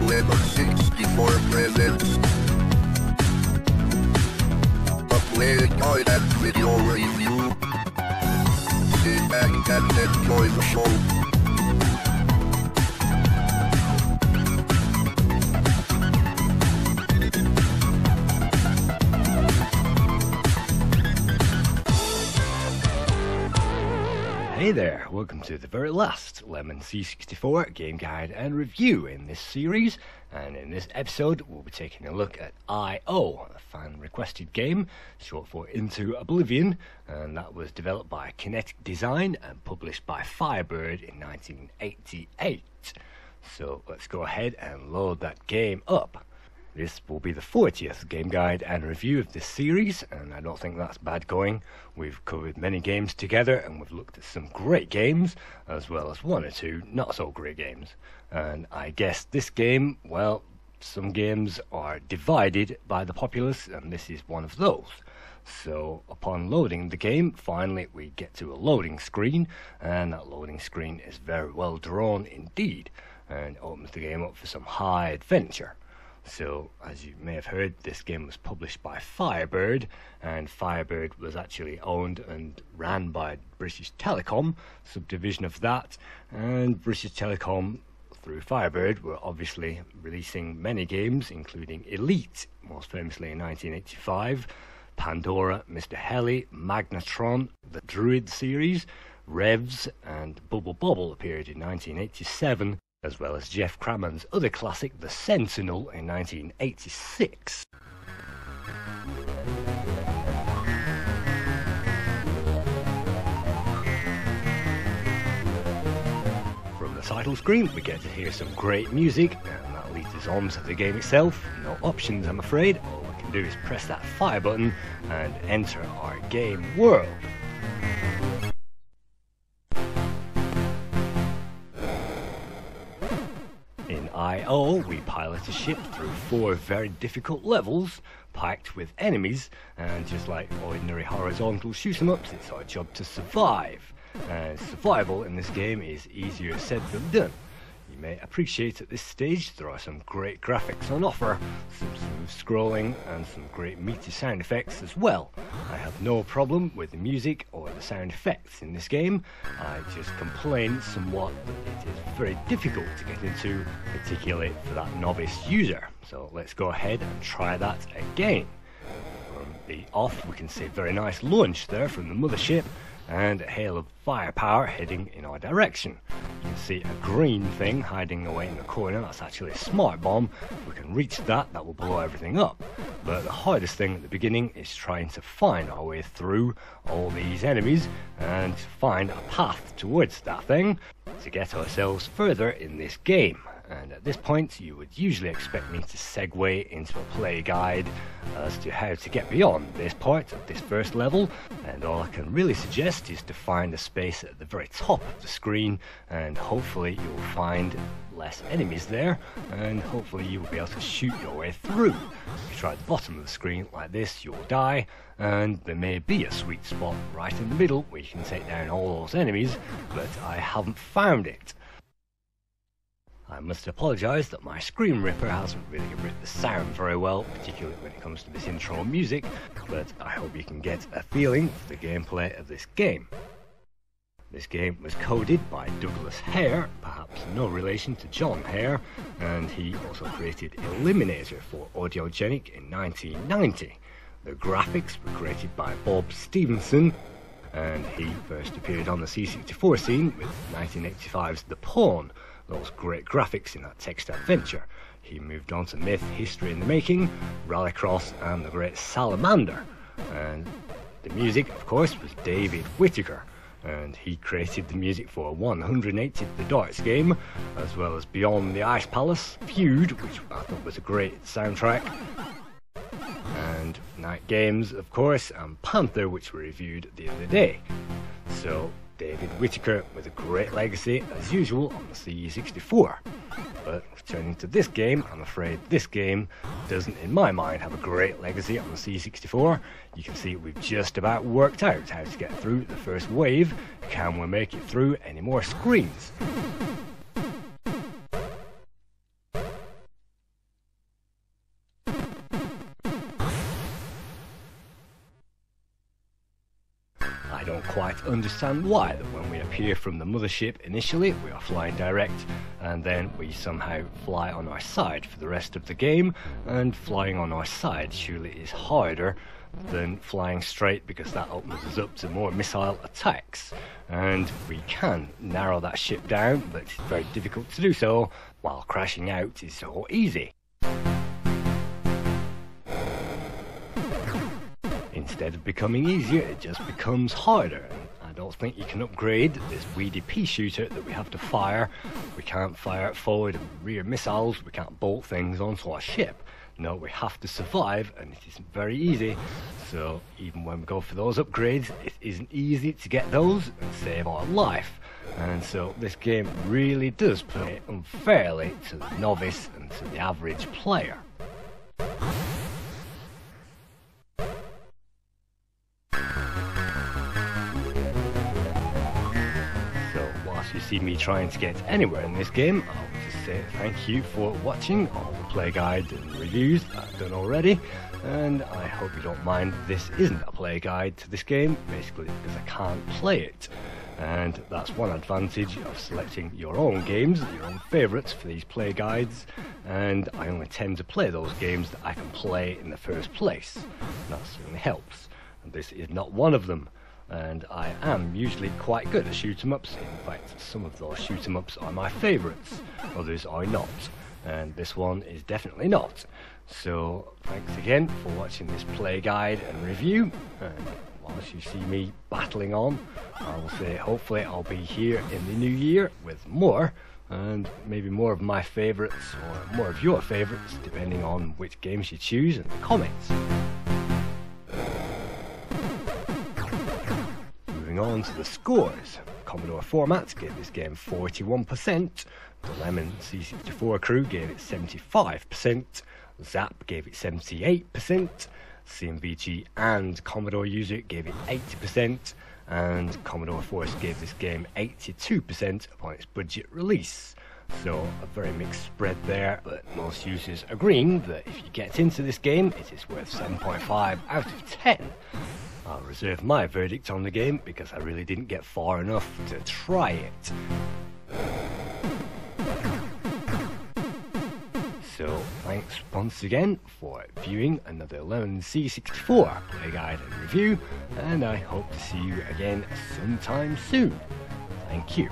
with a 64 present. A play guide and video review. Sit back and enjoy the show. Hey there, welcome to the very last Lemon C64 game guide and review in this series, and in this episode we'll be taking a look at I.O., a fan requested game, short for Into Oblivion, and that was developed by Kinetic Design and published by Firebird in 1988. So let's go ahead and load that game up. This will be the 40th game guide and review of this series, and I don't think that's bad going. We've covered many games together, and we've looked at some great games, as well as one or two not so great games. And I guess this game, well, some games are divided by the populace, and this is one of those. So upon loading the game, finally we get to a loading screen, and that loading screen is very well drawn indeed, and opens the game up for some high adventure. So, as you may have heard, this game was published by Firebird, and Firebird was actually owned and ran by British Telecom, subdivision of that, and British Telecom, through Firebird, were obviously releasing many games, including Elite, most famously in 1985, Pandora, Mr. Heli, Magnatron, the Druid series, Revs, and Bubble Bobble appeared in 1987, as well as Jeff Crammond's other classic, The Sentinel, in 1986. From the title screen, we get to hear some great music, and that leads us on to the game itself. No options, I'm afraid. All we can do is press that fire button and enter our game world. In I.O., we pilot a ship through 4 very difficult levels, packed with enemies, and just like ordinary horizontal shoot-'em-ups, it's our job to survive. And survival in this game is easier said than done. You may appreciate at this stage there are some great graphics on offer, some smooth scrolling, and some great meaty sound effects as well. I have no problem with the music or the sound effects in this game. I just complain somewhat that it is very difficult to get into, particularly for that novice user. So let's go ahead and try that again. From the off, we can see a very nice launch there from the mothership, and a hail of firepower heading in our direction. You can see a green thing hiding away in the corner. That's actually a smart bomb. If we can reach that, that will blow everything up. But the hardest thing at the beginning is trying to find our way through all these enemies and find a path towards that thing to get ourselves further in this game. And at this point you would usually expect me to segue into a play guide as to how to get beyond this part of this first level, and all I can really suggest is to find a space at the very top of the screen, and hopefully you'll find less enemies there, and hopefully you will be able to shoot your way through. If you try at the bottom of the screen like this, you'll die, and there may be a sweet spot right in the middle where you can take down all those enemies, but I haven't found it. I must apologise that my screen ripper hasn't really ripped the sound very well, particularly when it comes to this intro music, but I hope you can get a feeling for the gameplay of this game. This game was coded by Douglas Hare, perhaps no relation to John Hare, and he also created Eliminator for Audiogenic in 1990. The graphics were created by Bob Stevenson, and he first appeared on the C64 scene with 1985's The Pawn, those great graphics in that text adventure. He moved on to Myth, History in the Making, Rallycross, and the great Salamander. And the music, of course, was David Whittaker, and he created the music for 180 The Darts game, as well as Beyond the Ice Palace, Feud, which I thought was a great soundtrack, and Night Games, of course, and Panther, which we reviewed the other day. So David Whittaker with a great legacy as usual on the C64. But returning to this game, I'm afraid this game doesn't, in my mind, have a great legacy on the C64. You can see we've just about worked out how to get through the first wave. Can we make it through any more screens? quite understand why, that when we appear from the mothership initially we are flying direct, and then we somehow fly on our side for the rest of the game, and flying on our side surely is harder than flying straight, because that opens us up to more missile attacks, and we can narrow that ship down, but it's very difficult to do so, while crashing out is so easy. Instead of becoming easier, it just becomes harder. I don't think you can upgrade this WDP shooter that we have to fire. We can't fire forward and rear missiles, we can't bolt things onto our ship. No, we have to survive, and it isn't very easy. So even when we go for those upgrades, it isn't easy to get those and save our life. And so this game really does play unfairly to the novice and to the average player. You see me trying to get anywhere in this game, I'll just say thank you for watching all the play guide and reviews that I've done already, and I hope you don't mind this isn't a play guide to this game, basically because I can't play it. And that's one advantage of selecting your own games, your own favourites for these play guides, and I only tend to play those games that I can play in the first place. That certainly helps, and this is not one of them. And I am usually quite good at shoot-em-ups. In fact, some of those shoot-em-ups are my favourites, others are not, and this one is definitely not. So thanks again for watching this play guide and review, and whilst you see me battling on, I will say hopefully I'll be here in the new year with more, and maybe more of my favourites or more of your favourites, depending on which games you choose in the comments. On to the scores. Commodore Format gave this game 41%, the Lemon C64 crew gave it 75%, Zap gave it 78%, CMVG and Commodore User gave it 80%, and Commodore Force gave this game 82% upon its budget release. So a very mixed spread there, but most users agreeing that if you get into this game it is worth 7.5 out of 10. I'll reserve my verdict on the game because I really didn't get far enough to try it. So thanks once again for viewing another Lemon C64 play guide and review, and I hope to see you again sometime soon. Thank you.